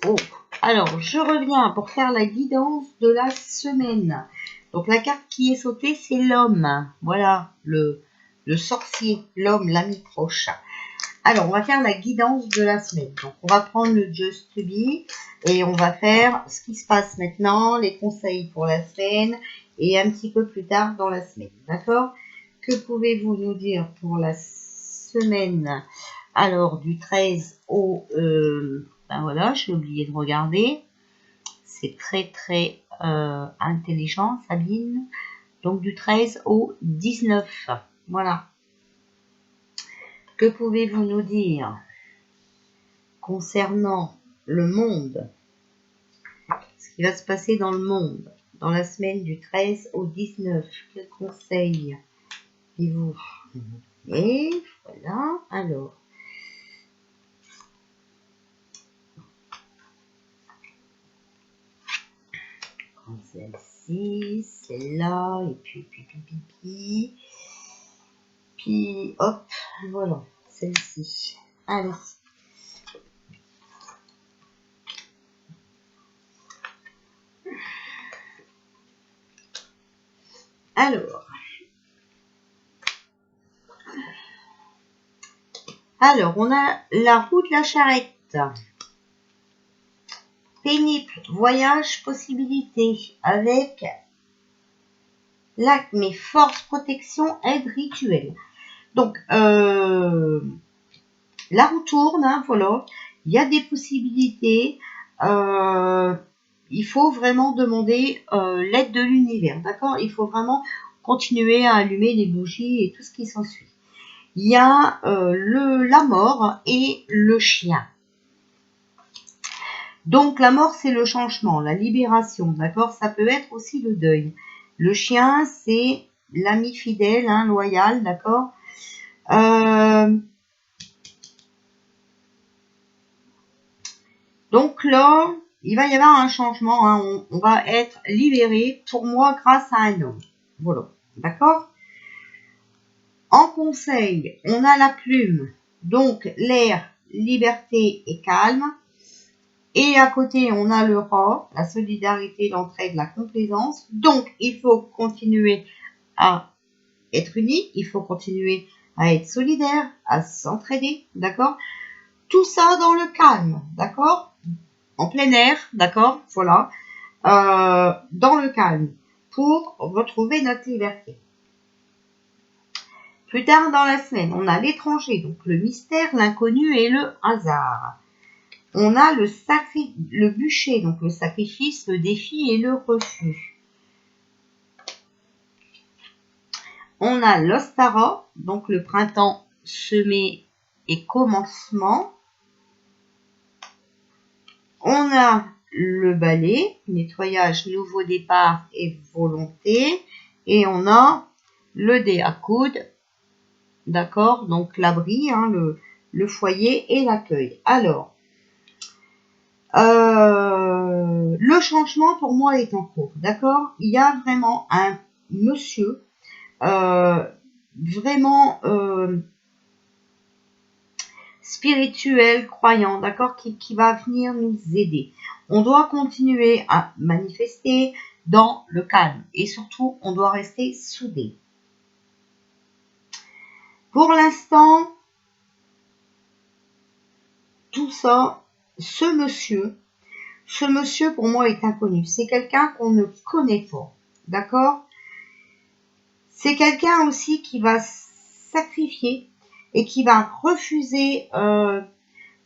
Oh, alors, je reviens pour faire la guidance de la semaine. Donc, la carte qui est sautée, c'est l'homme. Voilà, le sorcier, l'homme, l'ami proche. Alors, on va faire la guidance de la semaine. Donc, on va prendre le Just to Be et on va faire ce qui se passe maintenant, les conseils pour la semaine et un petit peu plus tard dans la semaine. D'accord? Que pouvez-vous nous dire pour la semaine? Alors, du 13 au... ben voilà, j'ai oublié de regarder. C'est très, très intelligent, Sabine. Donc, du 13 au 19. Voilà. Que pouvez-vous nous dire concernant le monde? Ce qui va se passer dans le monde dans la semaine du 13 au 19. Quels conseils avez-vous? Et voilà, alors. Celle-ci, celle-là, et puis hop, voilà, celle-ci. Allez. Alors, on a la roue de la charrette. Pénible, voyage, possibilité, avec lac, mais force, protection, aide, rituel. Donc, la roue tourne, hein, voilà. Il y a des possibilités. Il faut vraiment demander l'aide de l'univers, d'accord? Il faut vraiment continuer à allumer les bougies et tout ce qui s'ensuit. Il y a la mort et le chien. Donc, la mort, c'est le changement, la libération, d'accord? Ça peut être aussi le deuil. Le chien, c'est l'ami fidèle, hein, loyal, d'accord? Donc là, il va y avoir un changement, hein, on va être libéré, pour moi, grâce à un homme. Voilà, d'accord? En conseil, on a la plume, donc l'air, liberté et calme. Et à côté, on a le rat, la solidarité, l'entraide, la complaisance. Donc, il faut continuer à être unis, il faut continuer à être solidaire, à s'entraider, d'accord? Tout ça dans le calme, d'accord? En plein air, d'accord? Voilà. Dans le calme, pour retrouver notre liberté. Plus tard dans la semaine, on a l'étranger, donc le mystère, l'inconnu et le hasard. On a le bûcher, donc le sacrifice, le défi et le refus. On a l'ostara, donc le printemps semé et commencement. On a le balai, nettoyage, nouveau départ et volonté. Et on a le dé à coude, d'accord, donc l'abri, hein, le foyer et l'accueil. Alors, le changement pour moi est en cours, d'accord? Il y a vraiment un monsieur vraiment spirituel, croyant, d'accord, qui va venir nous aider. On doit continuer à manifester dans le calme et surtout, on doit rester soudés. Pour l'instant, tout ça, ce monsieur pour moi est inconnu. C'est quelqu'un qu'on ne connaît pas, d'accord? C'est quelqu'un aussi qui va sacrifier et qui va refuser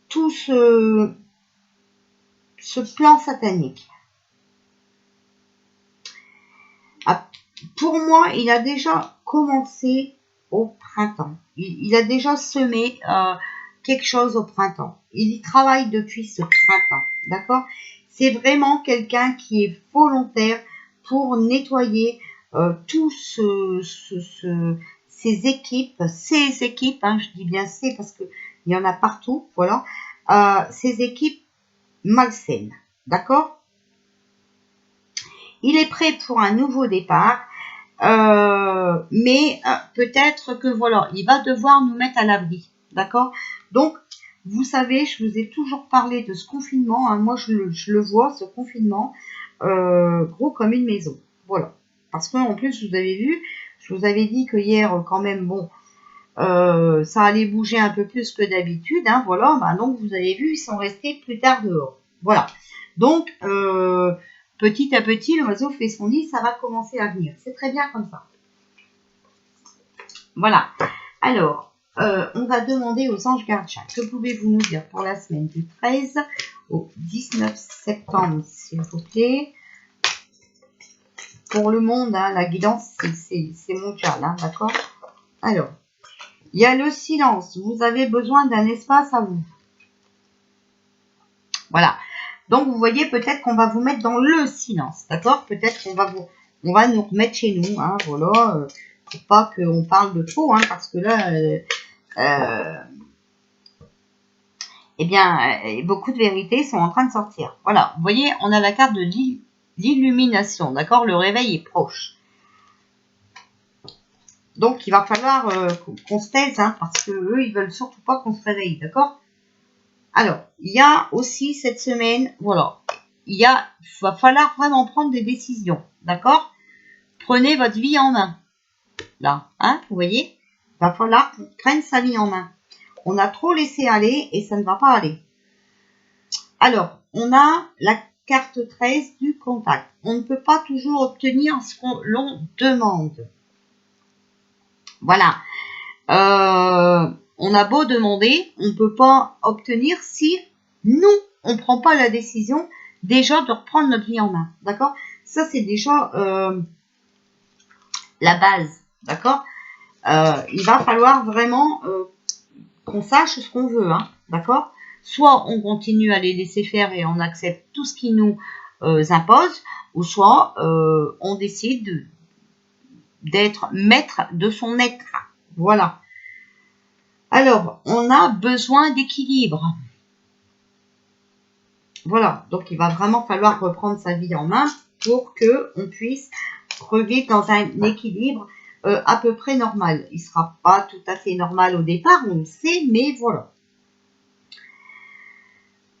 tout ce plan satanique. Pour moi, il a déjà commencé au printemps. Il a déjà semé quelque chose au printemps. Il y travaille depuis ce printemps, d'accord? C'est vraiment quelqu'un qui est volontaire pour nettoyer tout ces équipes, hein, je dis bien c'est parce qu'il y en a partout, voilà, ces équipes malsaines, d'accord? Il est prêt pour un nouveau départ, mais peut-être que voilà, il va devoir nous mettre à l'abri, d'accord? Donc, Vous savez, je vous ai toujours parlé de ce confinement. Hein. Moi, je le vois, ce confinement, gros comme une maison. Voilà. Parce qu'en plus, vous avez vu, je vous avais dit que hier, quand même, bon, ça allait bouger un peu plus que d'habitude. Hein, voilà. Bah, donc, vous avez vu, ils sont restés plus tard dehors. Voilà. Donc, petit à petit, l'oiseau fait son nid, ça va commencer à venir. C'est très bien comme ça. Voilà. Alors, on va demander aux anges gardiens. Que pouvez-vous nous dire pour la semaine du 13 au 19 septembre, s'il vous plaît? Pour le monde, hein, la guidance, c'est mondial, hein, d'accord? Alors, il y a le silence. Vous avez besoin d'un espace à vous. Voilà. Donc, vous voyez, peut-être qu'on va vous mettre dans le silence, d'accord? Peut-être qu'on va nous remettre chez nous, hein, voilà. Pour pas qu'on parle de trop, hein, parce que là, eh bien, beaucoup de vérités sont en train de sortir. Voilà, vous voyez, on a la carte de l'illumination, d'accord? Le réveil est proche. Donc, il va falloir qu'on se taise, hein, parce que eux, ils veulent surtout pas qu'on se réveille, d'accord? Alors, il y a aussi cette semaine, voilà, il va falloir vraiment prendre des décisions, d'accord? Prenez votre vie en main, là, hein, vous voyez? Il va falloir qu'on prenne sa vie en main. On a trop laissé aller et ça ne va pas aller. Alors, on a la carte 13 du contact. On ne peut pas toujours obtenir ce qu'on l'on demande. Voilà. On a beau demander, on ne peut pas obtenir si nous, on ne prend pas la décision déjà de reprendre notre vie en main. D'accord? Ça, c'est déjà la base. D'accord? Il va falloir vraiment qu'on sache ce qu'on veut. Hein, d'accord? Soit on continue à les laisser faire et on accepte tout ce qu'ils nous imposent, ou soit on décide d'être maître de son être. Voilà. Alors, on a besoin d'équilibre. Voilà. Donc, il va vraiment falloir reprendre sa vie en main pour qu'on puisse revivre dans un équilibre à peu près normal. Il ne sera pas tout à fait normal au départ, on le sait, mais voilà.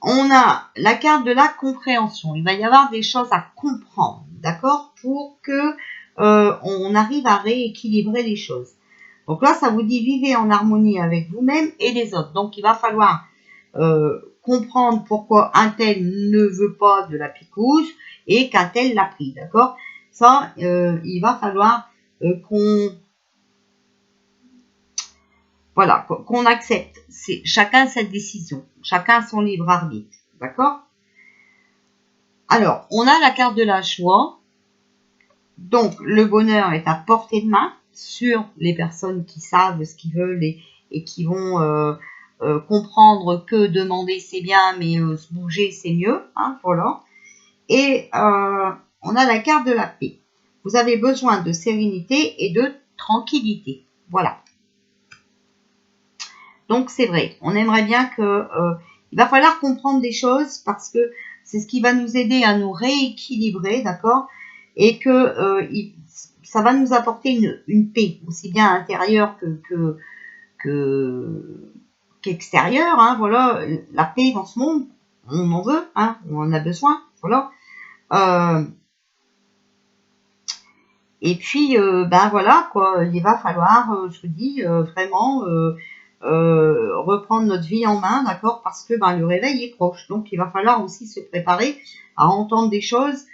On a la carte de la compréhension. Il va y avoir des choses à comprendre, d'accord, pour que on arrive à rééquilibrer les choses. Donc là, ça vous dit vivez en harmonie avec vous-même et les autres. Donc, il va falloir comprendre pourquoi un tel ne veut pas de la picouse et qu'un tel l'a pris, d'accord? Ça, il va falloir qu'on accepte. C'est chacun cette décision, chacun son libre arbitre, d'accord? Alors, on a la carte de la joie. Donc, le bonheur est à portée de main sur les personnes qui savent ce qu'ils veulent et qui vont comprendre que demander c'est bien, mais se bouger c'est mieux. Hein, voilà. Et on a la carte de la paix. Vous avez besoin de sérénité et de tranquillité. Voilà. Donc, c'est vrai. On aimerait bien que... il va falloir comprendre des choses parce que c'est ce qui va nous aider à nous rééquilibrer, d'accord? Et que ça va nous apporter une paix, aussi bien intérieure qu'extérieure. Hein, voilà, la paix dans ce monde, on en veut, hein, on en a besoin. Voilà. Et puis, ben voilà, quoi, il va falloir, je vous dis, vraiment reprendre notre vie en main, d'accord, parce que ben, le réveil est proche. Donc, il va falloir aussi se préparer à entendre des choses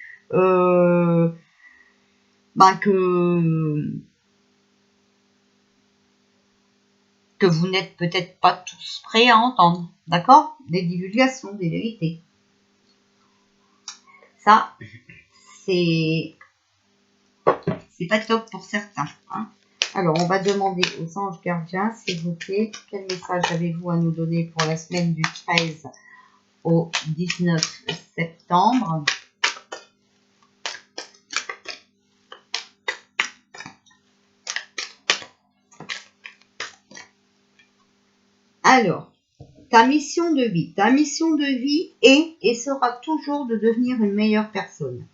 ben, que vous n'êtes peut-être pas tous prêts à entendre, d'accord? Des divulgations, des vérités. Ça, c'est pas top pour certains. Hein. Alors, on va demander aux anges gardiens, s'il vous plaît, quel message avez-vous à nous donner pour la semaine du 13 au 19 septembre? Alors, ta mission de vie. Ta mission de vie est et sera toujours de devenir une meilleure personne.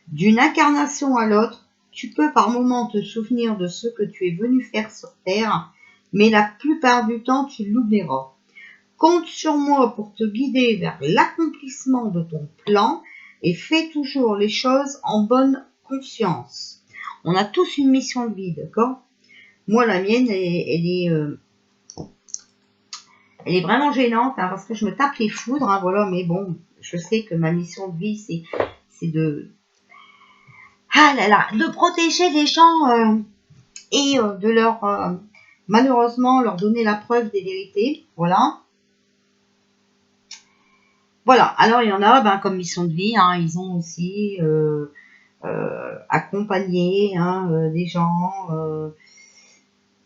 D'une incarnation à l'autre, tu peux par moments te souvenir de ce que tu es venu faire sur Terre, mais la plupart du temps, tu l'oublieras. Compte sur moi pour te guider vers l'accomplissement de ton plan et fais toujours les choses en bonne conscience. On a tous une mission de vie, d'accord? Moi, la mienne, elle est vraiment gênante, hein, parce que je me tape les foudres, hein, voilà, mais bon, je sais que ma mission de vie, c'est de... Ah là là, de protéger les gens et de leur... malheureusement, leur donner la preuve des vérités, voilà. Voilà, alors il y en a, ben, comme mission de vie, hein, ils ont aussi accompagné des gens...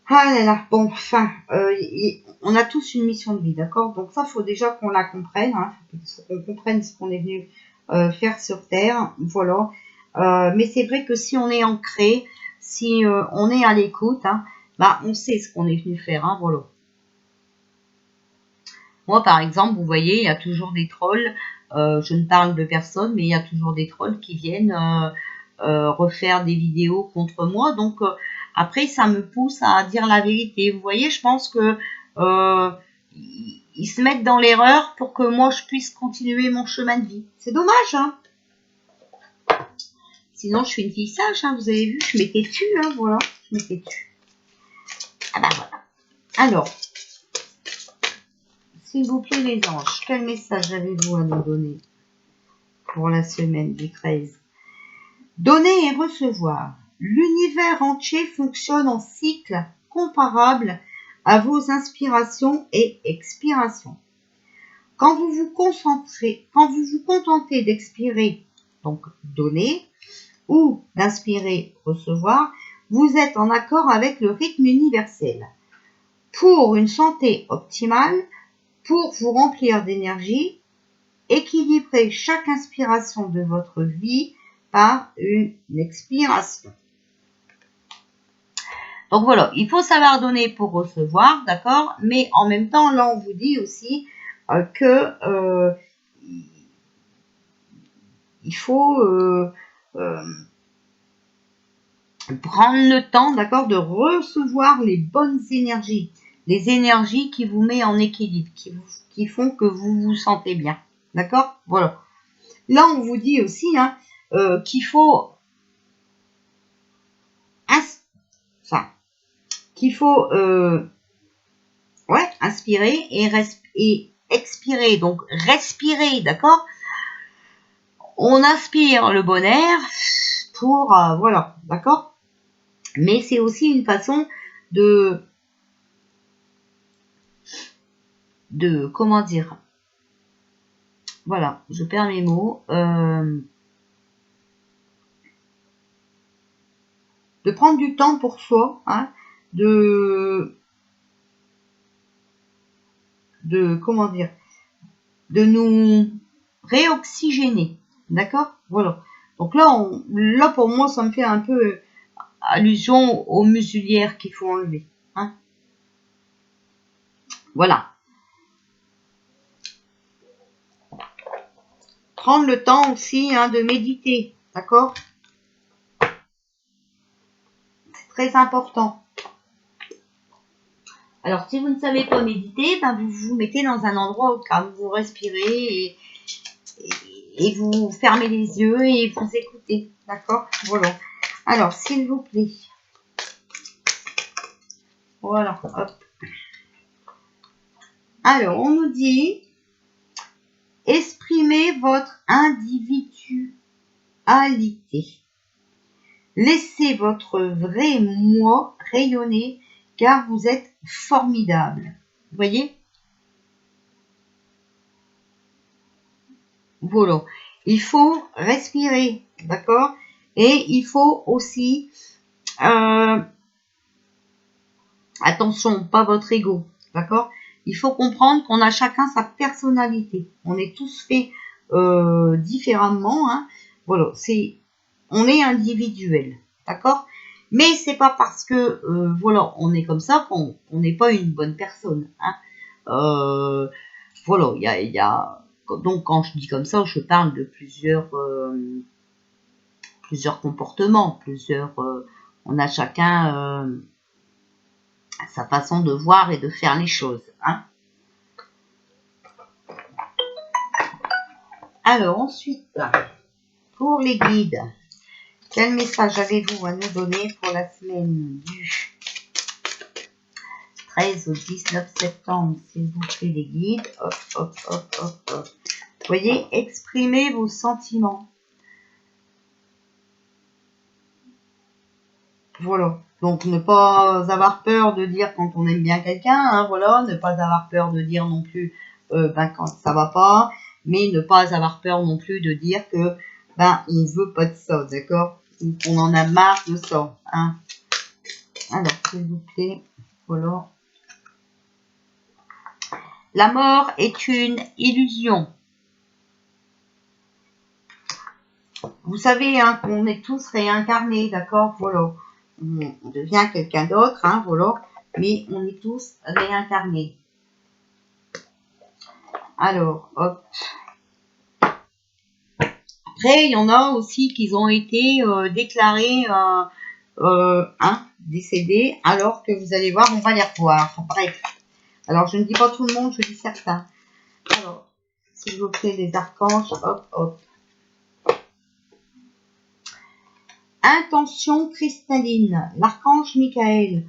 Ah là là, bon, enfin, on a tous une mission de vie, d'accord? Donc ça, faut déjà qu'on la comprenne, hein, faut qu'on comprenne ce qu'on est venu faire sur Terre, voilà. Mais c'est vrai que si on est ancré, si on est à l'écoute, hein, bah, on sait ce qu'on est venu faire, hein, voilà. Moi, par exemple, vous voyez, il y a toujours des trolls, je ne parle de personne, mais il y a toujours des trolls qui viennent refaire des vidéos contre moi, donc... après, ça me pousse à dire la vérité. Vous voyez, je pense que ils se mettent dans l'erreur pour que moi, je puisse continuer mon chemin de vie. C'est dommage, hein. Sinon, je suis une fille sage, hein. Vous avez vu, je m'étais tue, hein. Voilà, je m'étais tue. Ah bah voilà. Alors, s'il vous plaît, les anges, quel message avez-vous à nous donner pour la semaine du 13? Donner et recevoir. L'univers entier fonctionne en cycle comparable à vos inspirations et expirations. Quand vous vous contentez d'expirer, donc donner, ou d'inspirer, recevoir, vous êtes en accord avec le rythme universel. Pour une santé optimale, pour vous remplir d'énergie, équilibrez chaque inspiration de votre vie par une expiration. Donc voilà, il faut savoir donner pour recevoir, d'accord? Mais en même temps, là, on vous dit aussi que il faut prendre le temps, d'accord, de recevoir les bonnes énergies, les énergies qui vous mettent en équilibre, qui font que vous vous sentez bien, d'accord? Voilà. Là, on vous dit aussi qu'il faut inspirer et expirer. Donc, respirer, d'accord? On inspire le bon air pour... voilà, d'accord? Mais c'est aussi une façon de... comment dire? Voilà, je perds mes mots. De prendre du temps pour soi, hein, comment dire, de nous réoxygéner, d'accord? Voilà. Donc là pour moi ça me fait un peu allusion aux muselières qu'il faut enlever, hein. Voilà. Prendre le temps aussi de méditer, d'accord? C'est très important. Alors, si vous ne savez pas méditer, ben, vous vous mettez dans un endroit au calme, vous respirez et vous fermez les yeux et vous écoutez, d'accord? Voilà. Alors, s'il vous plaît. Voilà, hop. Alors, on nous dit, exprimez votre individualité. Laissez votre vrai moi rayonner car vous êtes formidable. Vous voyez? Voilà. Il faut respirer, d'accord? Et il faut aussi... attention, pas votre ego, d'accord? Il faut comprendre qu'on a chacun sa personnalité. On est tous faits différemment, hein. Voilà, on est individuel, d'accord? Mais c'est pas parce que voilà, on est comme ça qu'on n'est pas une bonne personne, hein. Voilà, il y a donc quand je dis comme ça, je parle de plusieurs comportements, on a chacun sa façon de voir et de faire les choses, hein. Alors, ensuite, pour les guides, quel message avez-vous à nous donner pour la semaine du 13 au 19 septembre, s'il vous plaît, les guides. Hop, hop, hop, hop, hop. Vous voyez, exprimez vos sentiments. Voilà. Donc, ne pas avoir peur de dire quand on aime bien quelqu'un, hein, voilà. Ne pas avoir peur de dire non plus quand ça va pas. Mais ne pas avoir peur non plus de dire que on veut pas de ça, d'accord? Ou qu'on en a marre de ça, hein. Alors, s'il vous plaît, voilà. La mort est une illusion. Vous savez hein, qu'on est tous réincarnés, d'accord? Voilà. On devient quelqu'un d'autre, hein, voilà. Mais on est tous réincarnés. Alors, hop. Après, il y en a aussi qui ont été déclarés décédés, alors que vous allez voir, on va les revoir. Bref. Alors, je ne dis pas tout le monde, je dis certains. Alors, s'il vous plaît, les archanges, hop, hop. Intention cristalline, l'archange Michael.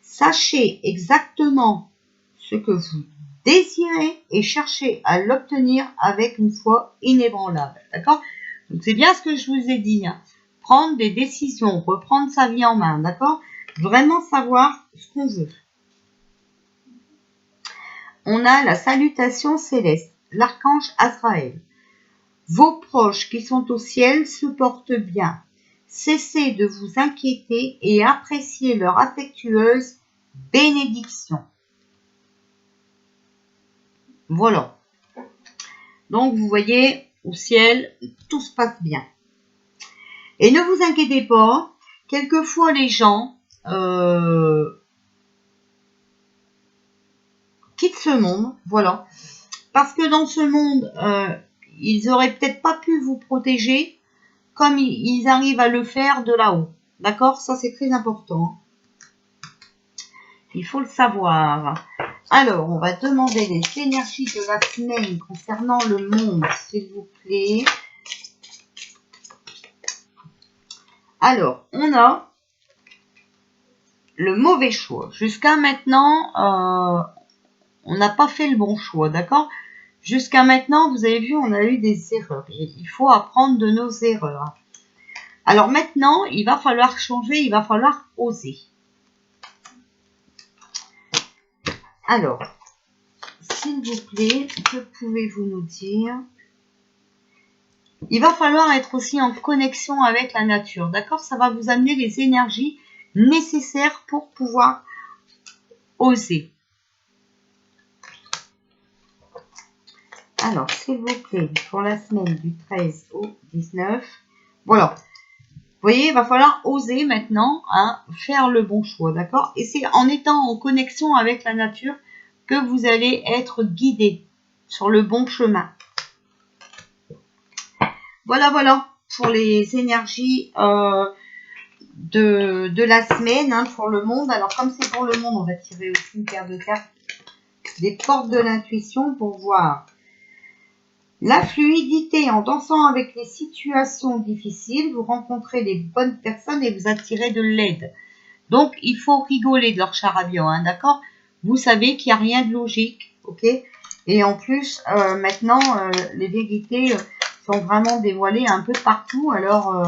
Sachez exactement ce que vous désirez et cherchez à l'obtenir avec une foi inébranlable. D'accord? Donc, c'est bien ce que je vous ai dit. Hein. Prendre des décisions, reprendre sa vie en main. D'accord? Vraiment savoir ce qu'on veut. On a la salutation céleste, l'archange Azraël. Vos proches qui sont au ciel se portent bien. Cessez de vous inquiéter et appréciez leur affectueuse bénédiction. Voilà. Donc, vous voyez, au ciel, tout se passe bien. Et ne vous inquiétez pas, quelquefois les gens quittent ce monde, voilà. Parce que dans ce monde, ils auraient peut-être pas pu vous protéger comme ils arrivent à le faire de là-haut. D'accord? Ça, c'est très important. Il faut le savoir. Alors, on va demander les énergies de la semaine concernant le monde, s'il vous plaît. Alors, on a le mauvais choix. Jusqu'à maintenant, on n'a pas fait le bon choix, d'accord? Jusqu'à maintenant, vous avez vu, on a eu des erreurs. Il faut apprendre de nos erreurs. Alors maintenant, il va falloir changer, il va falloir oser. Alors, s'il vous plaît, que pouvez-vous nous dire? Il va falloir être aussi en connexion avec la nature, d'accord? Ça va vous amener les énergies nécessaires pour pouvoir oser. Alors, s'il vous plaît, pour la semaine du 13 au 19, voilà. Vous voyez, il va falloir oser maintenant faire le bon choix, d'accord? Et c'est en étant en connexion avec la nature que vous allez être guidé sur le bon chemin. Voilà, voilà, pour les énergies de la semaine, pour le monde. Alors, comme c'est pour le monde, on va tirer aussi une paire de cartes des portes de l'intuition pour voir la fluidité en dansant avec les situations difficiles. Vous rencontrez les bonnes personnes et vous attirez de l'aide. Donc, il faut rigoler de leur charabia, d'accord? Vous savez qu'il n'y a rien de logique, ok? Et en plus, maintenant, les vérités sont vraiment dévoilées un peu partout. Alors,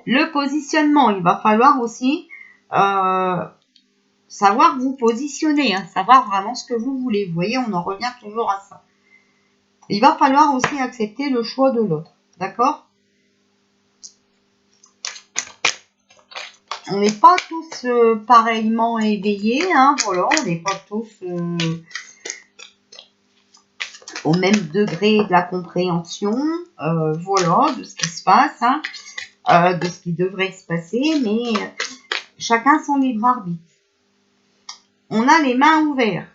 le positionnement, il va falloir aussi savoir vous positionner, savoir vraiment ce que vous voulez. Vous voyez, on en revient toujours à ça. Il va falloir aussi accepter le choix de l'autre, d'accord? On n'est pas tous pareillement éveillés, voilà, on n'est pas tous au même degré de la compréhension, voilà, de ce qui se passe, de ce qui devrait se passer, mais chacun son libre arbitre. On a les mains ouvertes.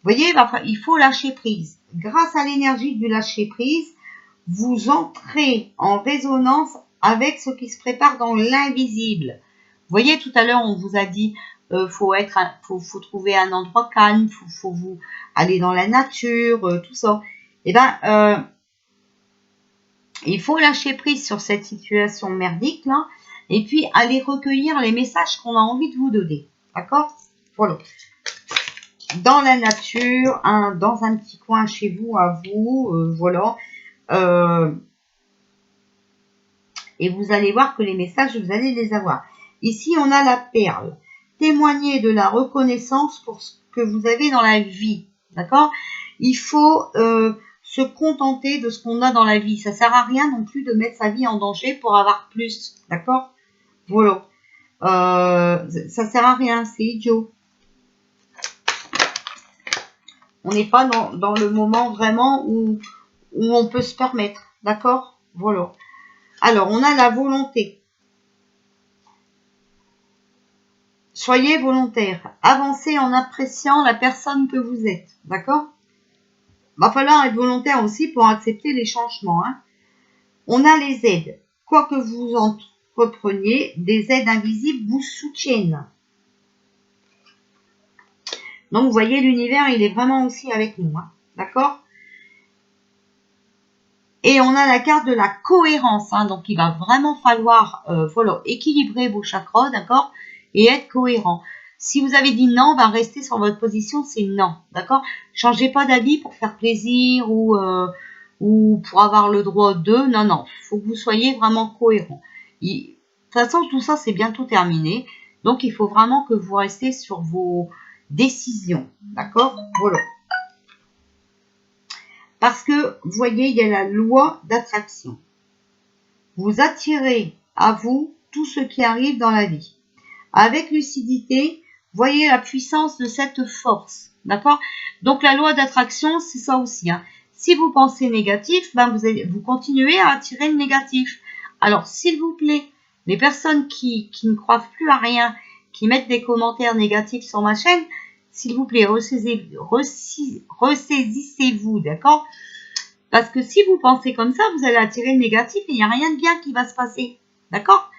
Vous voyez, il faut lâcher prise. Grâce à l'énergie du lâcher prise, vous entrez en résonance avec ce qui se prépare dans l'invisible. Vous voyez, tout à l'heure, on vous a dit, faut trouver un endroit calme, faut vous aller dans la nature, tout ça. eh ben, il faut lâcher prise sur cette situation merdique là, et puis aller recueillir les messages qu'on a envie de vous donner. D'accord? Voilà. Dans la nature, hein, dans un petit coin chez vous, à vous, voilà. Et vous allez voir que les messages, vous allez les avoir. Ici, on a la perle. Témoignez de la reconnaissance pour ce que vous avez dans la vie. D'accord? Il faut se contenter de ce qu'on a dans la vie. Ça sert à rien non plus de mettre sa vie en danger pour avoir plus. D'accord? Voilà. Ça sert à rien, c'est idiot. On n'est pas dans le moment vraiment où on peut se permettre. D'accord? Voilà. Alors, on a la volonté. Soyez volontaire. Avancez en appréciant la personne que vous êtes. D'accord? Va falloir être volontaire aussi pour accepter les changements. Hein. On a les aides. Quoi que vous entrepreniez, des aides invisibles vous soutiennent. Donc, vous voyez, l'univers, il est vraiment aussi avec nous. Hein. D'accord? Et on a la carte de la cohérence. Hein. Donc, il va vraiment falloir voilà, équilibrer vos chakras, d'accord? Et être cohérent. Si vous avez dit non, ben restez sur votre position, c'est non, d'accord? Changez pas d'avis pour faire plaisir ou pour avoir le droit de. Non, non, il faut que vous soyez vraiment cohérent. De toute façon, tout ça, c'est bientôt terminé. Donc, il faut vraiment que vous restez sur vos décisions, d'accord? Voilà. Parce que, vous voyez, il y a la loi d'attraction. Vous attirez à vous tout ce qui arrive dans la vie. Avec lucidité, voyez la puissance de cette force. D'accord? Donc, la loi d'attraction, c'est ça aussi. Hein. Si vous pensez négatif, ben vous continuez à attirer le négatif. Alors, s'il vous plaît, les personnes qui ne croient plus à rien, qui mettent des commentaires négatifs sur ma chaîne, s'il vous plaît, ressaisissez-vous, d'accord? Parce que si vous pensez comme ça, vous allez attirer le négatif et il n'y a rien de bien qui va se passer. D'accord?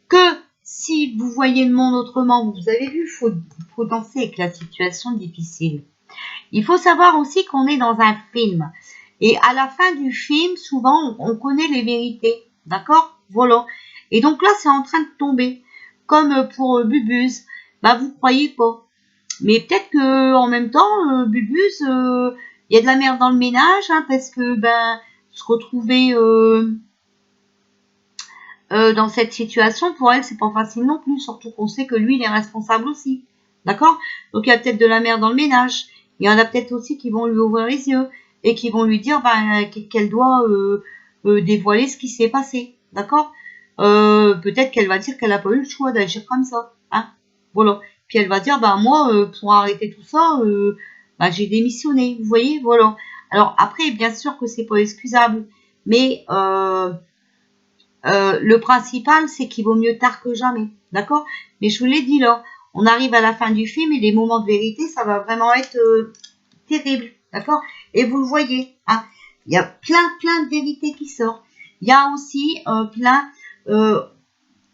Que si vous voyez le monde autrement, vous avez vu, il faut danser avec la situation difficile. Il faut savoir aussi qu'on est dans un film. Et à la fin du film, souvent, on connaît les vérités. D'accord? Voilà. Et donc là, c'est en train de tomber. Comme pour Bubuse. Bah, vous croyez pas. Mais peut-être que en même temps, Bubuse, il y a de la merde dans le ménage, hein, parce que ben se retrouver dans cette situation, pour elle, c'est pas facile non plus, surtout qu'on sait que lui, il est responsable aussi. D'accord? Donc il y a peut-être de la merde dans le ménage. Il y en a peut-être aussi qui vont lui ouvrir les yeux et qui vont lui dire ben, qu'elle doit dévoiler ce qui s'est passé. D'accord? Peut-être qu'elle va dire qu'elle n'a pas eu le choix d'agir comme ça. Hein? Voilà. Puis elle va dire, ben moi, pour arrêter tout ça, ben, j'ai démissionné. Vous voyez, voilà. Alors après, bien sûr que c'est pas excusable, mais le principal, c'est qu'il vaut mieux tard que jamais. D'accord? Mais je vous l'ai dit là, on arrive à la fin du film et les moments de vérité, ça va vraiment être terrible. D'accord? Et vous le voyez, hein, il y a plein de vérités qui sortent. Il y a aussi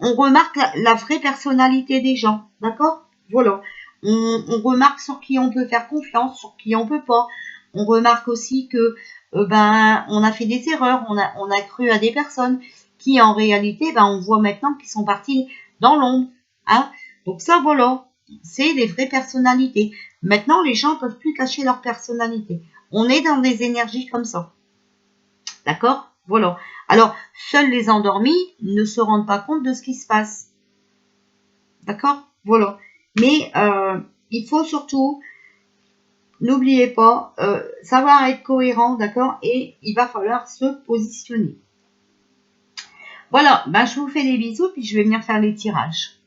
on remarque la vraie personnalité des gens. D'accord? Voilà. On remarque sur qui on peut faire confiance, sur qui on peut pas. On remarque aussi que ben on a fait des erreurs, on a cru à des personnes qui en réalité, ben on voit maintenant qu'ils sont partis dans l'ombre. Hein? Donc ça, voilà, c'est les vraies personnalités. Maintenant, les gens ne peuvent plus cacher leur personnalité. On est dans des énergies comme ça. D'accord? Voilà. Alors, seuls les endormis ne se rendent pas compte de ce qui se passe. D'accord? Voilà. Mais il faut surtout, n'oubliez pas, savoir être cohérent, d'accord? Et il va falloir se positionner. Voilà, ben, je vous fais des bisous, puis je vais venir faire les tirages.